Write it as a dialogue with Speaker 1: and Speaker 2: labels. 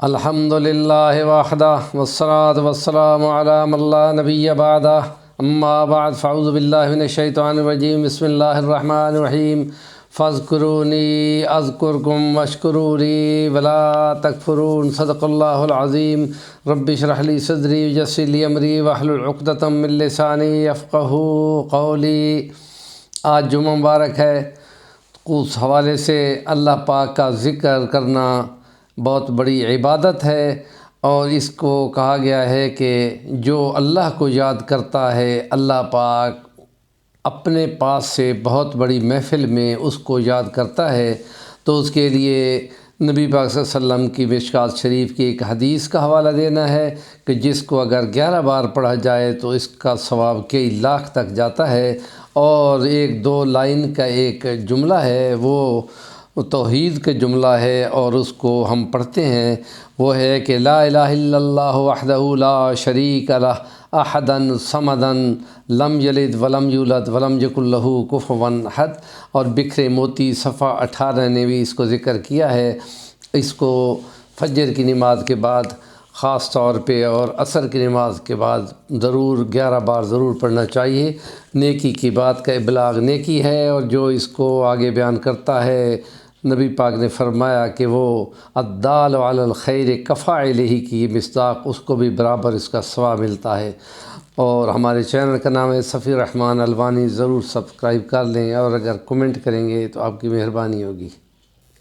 Speaker 1: الحمدللہ وحدہ والصلاة والسلام علی من لا نبی بعدہ اما بعد فاعوذ باللہ من الشیطان الرجیم بسم اللہ الرحمن الرحیم فاذکرونی اذکرکم واشکروا لی ولا تکفرون صدق اللہ العظیم رب اشرح لی صدری ویسر لی امری واحلل عقدۃ من لسانی یفقہوا قولی۔ آج جمعہ مبارک ہے، اس حوالے سے اللہ پاک کا ذکر کرنا بہت بڑی عبادت ہے، اور اس کو کہا گیا ہے کہ جو اللہ کو یاد کرتا ہے اللہ پاک اپنے پاس سے بہت بڑی محفل میں اس کو یاد کرتا ہے، تو اس کے لیے نبی پاک صلی اللہ علیہ وسلم کی مشکوٰۃ شریف کی ایک حدیث کا حوالہ دینا ہے کہ جس کو اگر 11 بار پڑھا جائے تو اس کا ثواب کئی لاکھ تک جاتا ہے، اور ایک دو لائن کا ایک جملہ ہے، وہ توحید کا جملہ ہے، اور اس کو ہم پڑھتے ہیں، وہ ہے کہ لا الہ الا اللہ وحدہ لا شریک لہ احدا صمدا لم یلد ولم یولد ولم یکن لہ کفوا احد۔ اور بکھرے موتی صفحہ 18 نے بھی اس کو ذکر کیا ہے۔ اس کو فجر کی نماز کے بعد خاص طور پہ اور عصر کی نماز کے بعد ضرور 11 بار ضرور پڑھنا چاہیے۔ نیکی کی بات کا ابلاغ نیکی ہے، اور جو اس کو آگے بیان کرتا ہے، نبی پاک نے فرمایا کہ وہ الدال علی الخیر کفاعلہ کی یہ مصداق، اس کو بھی برابر اس کا ثواب ملتا ہے۔ اور ہمارے چینل کا نام ہے صفی الرحمن الوانی، ضرور سبسکرائب کر لیں، اور اگر کمنٹ کریں گے تو آپ کی مہربانی ہوگی۔